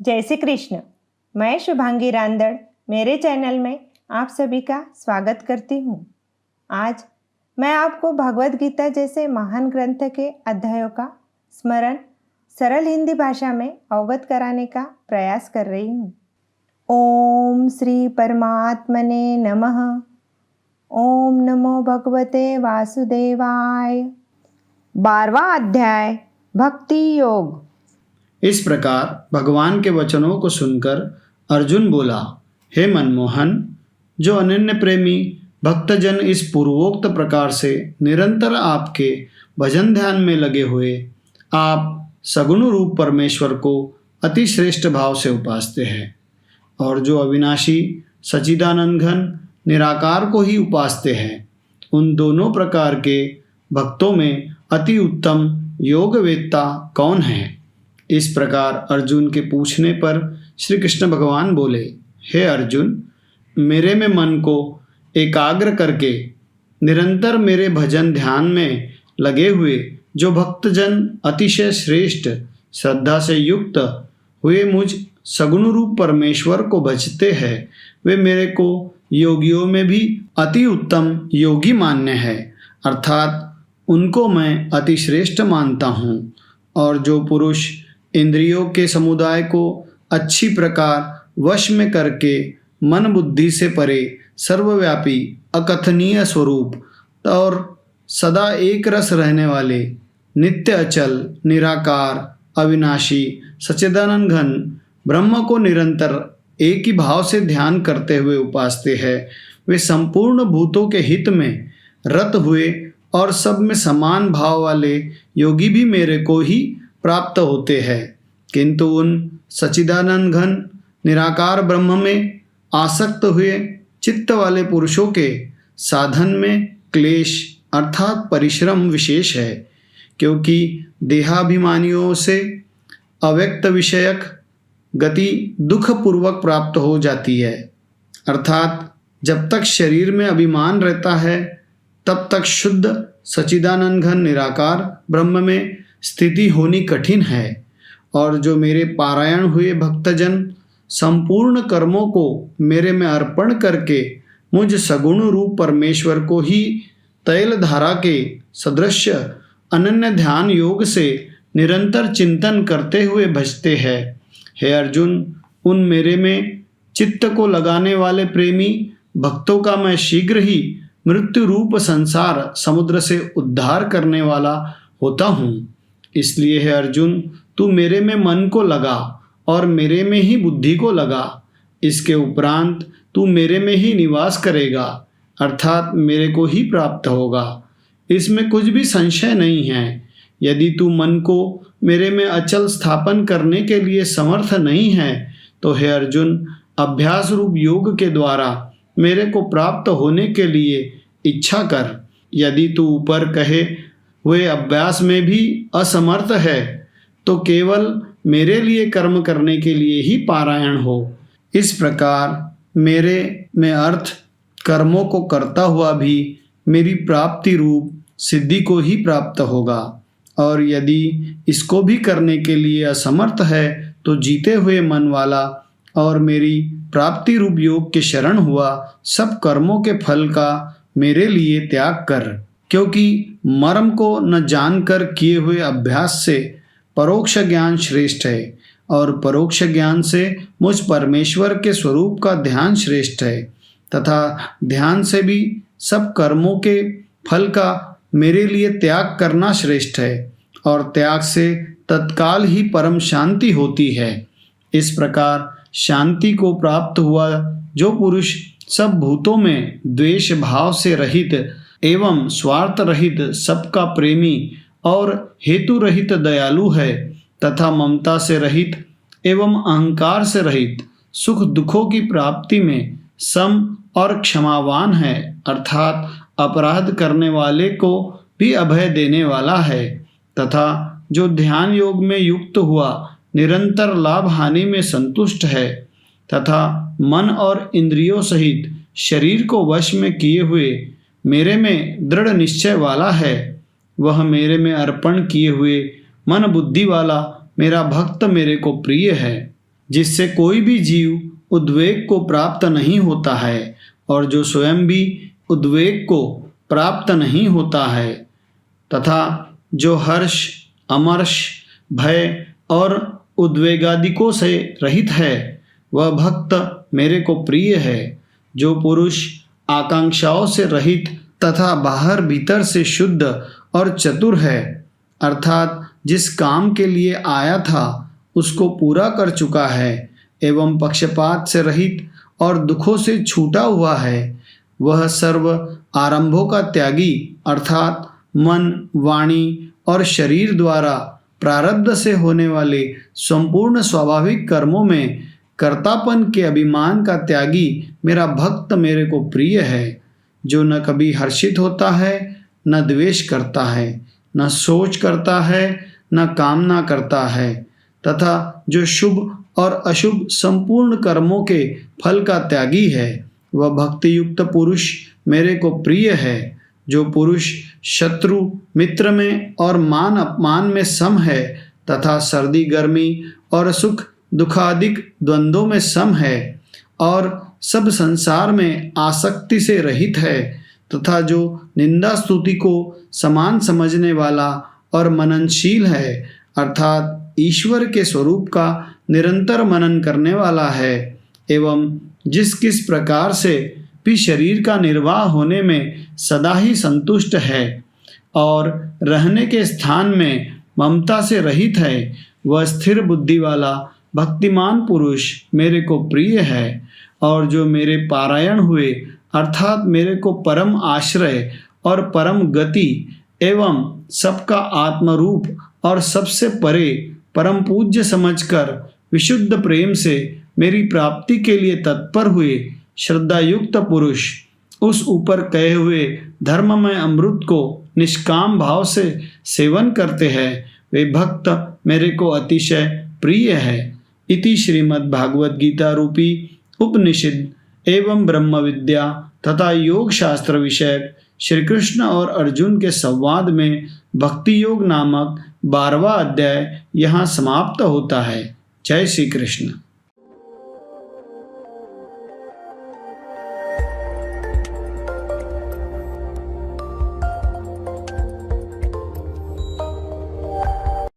जय श्री कृष्ण। मैं शुभांगी रांदड़ मेरे चैनल में आप सभी का स्वागत करती हूँ। आज मैं आपको भगवद गीता जैसे महान ग्रंथ के अध्यायों का स्मरण सरल हिंदी भाषा में अवगत कराने का प्रयास कर रही हूँ। ओम श्री परमात्मने नमः। ओम नमो भगवते वासुदेवाय। 12वां अध्याय भक्ति योग। इस प्रकार भगवान के वचनों को सुनकर अर्जुन बोला, हे मनमोहन, जो अनन्य प्रेमी भक्तजन इस पूर्वोक्त प्रकार से निरंतर आपके भजन ध्यान में लगे हुए आप सगुण रूप परमेश्वर को अति श्रेष्ठ भाव से उपासते हैं, और जो अविनाशी सच्चिदानंद घन निराकार को ही उपासते हैं, उन दोनों प्रकार के भक्तों में अति उत्तम योगवेत्ता कौन है? इस प्रकार अर्जुन के पूछने पर श्री कृष्ण भगवान बोले, हे अर्जुन, मेरे में मन को एकाग्र करके निरंतर मेरे भजन ध्यान में लगे हुए जो भक्तजन अतिशय श्रेष्ठ श्रद्धा से युक्त हुए मुझ सगुण रूप परमेश्वर को भजते हैं, वे मेरे को योगियों में भी अति उत्तम योगी मान्य है, अर्थात उनको मैं अति श्रेष्ठ मानता हूँ। और जो पुरुष इंद्रियों के समुदाय को अच्छी प्रकार वश में करके मन बुद्धि से परे सर्वव्यापी अकथनीय स्वरूप और सदा एक रस रहने वाले नित्य अचल निराकार अविनाशी सच्चिदानंद घन ब्रह्म को निरंतर एक ही भाव से ध्यान करते हुए उपासते हैं, वे संपूर्ण भूतों के हित में रत हुए और सब में समान भाव वाले योगी भी मेरे को ही प्राप्त होते हैं। किंतु उन सच्चिदानंद घन निराकार ब्रह्म में आसक्त हुए चित्त वाले पुरुषों के साधन में क्लेश अर्थात परिश्रम विशेष है, क्योंकि देहाभिमानियों से अव्यक्त विषयक गति दुख पूर्वक प्राप्त हो जाती है, अर्थात जब तक शरीर में अभिमान रहता है तब तक शुद्ध सच्चिदानंद घन निराकार ब्रह्म में स्थिति होनी कठिन है। और जो मेरे पारायण हुए भक्तजन संपूर्ण कर्मों को मेरे में अर्पण करके मुझ सगुण रूप परमेश्वर को ही तैल धारा के सदृश अनन्य ध्यान योग से निरंतर चिंतन करते हुए भजते हैं, हे अर्जुन, उन मेरे में चित्त को लगाने वाले प्रेमी भक्तों का मैं शीघ्र ही मृत्यु रूप संसार समुद्र से उद्धार करने वाला होता हूँ। इसलिए हे अर्जुन, तू मेरे में मन को लगा और मेरे में ही बुद्धि को लगा। इसके उपरांत तू मेरे में ही निवास करेगा, अर्थात मेरे को ही प्राप्त होगा। इसमें कुछ भी संशय नहीं है। यदि तू मन को मेरे में अचल स्थापन करने के लिए समर्थ नहीं है तो हे अर्जुन, अभ्यास रूप योग के द्वारा मेरे को प्राप्त होने के लिए इच्छा कर। यदि तू ऊपर कहे हुए अभ्यास में भी असमर्थ है तो केवल मेरे लिए कर्म करने के लिए ही पारायण हो। इस प्रकार मेरे में अर्थ कर्मों को करता हुआ भी मेरी प्राप्ति रूप सिद्धि को ही प्राप्त होगा, और यदि इसको भी करने के लिए असमर्थ है तो जीते हुए मन वाला और मेरी प्राप्ति रूप योग के शरण हुआ सब कर्मों के फल का मेरे लिए त्याग कर, क्योंकि मर्म को न जानकर किए हुए अभ्यास से परोक्ष ज्ञान श्रेष्ठ है, और परोक्ष ज्ञान से मुझ परमेश्वर के स्वरूप का ध्यान श्रेष्ठ है, तथा ध्यान से भी सब कर्मों के फल का मेरे लिए त्याग करना श्रेष्ठ है, और त्याग से तत्काल ही परम शांति होती है। इस प्रकार शांति को प्राप्त हुआ जो पुरुष सब भूतों में द्वेष भाव से रहित एवं स्वार्थ रहित सबका प्रेमी और हेतु रहित दयालु है, तथा ममता से रहित एवं अहंकार से रहित सुख दुखों की प्राप्ति में सम और क्षमावान है, अर्थात अपराध करने वाले को भी अभय देने वाला है, तथा जो ध्यान योग में युक्त हुआ निरंतर लाभ हानि में संतुष्ट है, तथा मन और इंद्रियों सहित शरीर को वश में किए हुए मेरे में दृढ़ निश्चय वाला है, वह मेरे में अर्पण किए हुए मन बुद्धि वाला मेरा भक्त मेरे को प्रिय है। जिससे कोई भी जीव उद्वेग को प्राप्त नहीं होता है और जो स्वयं भी उद्वेग को प्राप्त नहीं होता है, तथा जो हर्ष, अमर्ष, भय और उद्वेगादिकों से रहित है, वह भक्त मेरे को प्रिय है। जो पुरुष आकांक्षाओं से रहित तथा बाहर भीतर से शुद्ध और चतुर है, अर्थात जिस काम के लिए आया था उसको पूरा कर चुका है एवं पक्षपात से रहित और दुखों से छूटा हुआ है, वह सर्व आरंभों का त्यागी अर्थात मन, वाणी और शरीर द्वारा प्रारब्ध से होने वाले संपूर्ण स्वाभाविक कर्मों में कर्तापन के अभिमान का त्यागी मेरा भक्त मेरे को प्रिय है। जो न कभी हर्षित होता है, न द्वेष करता है, न सोच करता है, न कामना करता है, तथा जो शुभ और अशुभ संपूर्ण कर्मों के फल का त्यागी है, वह भक्ति युक्त पुरुष मेरे को प्रिय है। जो पुरुष शत्रु मित्र में और मान अपमान में सम है तथा सर्दी गर्मी और सुख दुखादिक द्वंद्वों में सम है और सब संसार में आसक्ति से रहित है, तथा जो निंदा स्तुति को समान समझने वाला और मननशील है, अर्थात ईश्वर के स्वरूप का निरंतर मनन करने वाला है, एवं जिस किस प्रकार से भी शरीर का निर्वाह होने में सदा ही संतुष्ट है और रहने के स्थान में ममता से रहित है, वह स्थिर बुद्धि वाला भक्तिमान पुरुष मेरे को प्रिय है। और जो मेरे पारायण हुए अर्थात मेरे को परम आश्रय और परम गति एवं सबका आत्मरूप और सबसे परे परम पूज्य समझकर विशुद्ध प्रेम से मेरी प्राप्ति के लिए तत्पर हुए श्रद्धा युक्त पुरुष उस ऊपर कहे हुए धर्ममय अमृत को निष्काम भाव से सेवन करते हैं, वे भक्त मेरे को अतिशय प्रिय है। इति श्रीमद् भागवत गीता रूपी उपनिषद एवं ब्रह्म विद्या तथा योग शास्त्र विषयक श्री कृष्ण और अर्जुन के संवाद में भक्ति योग नामक 12वां अध्याय यहाँ समाप्त होता है। जय श्री कृष्ण।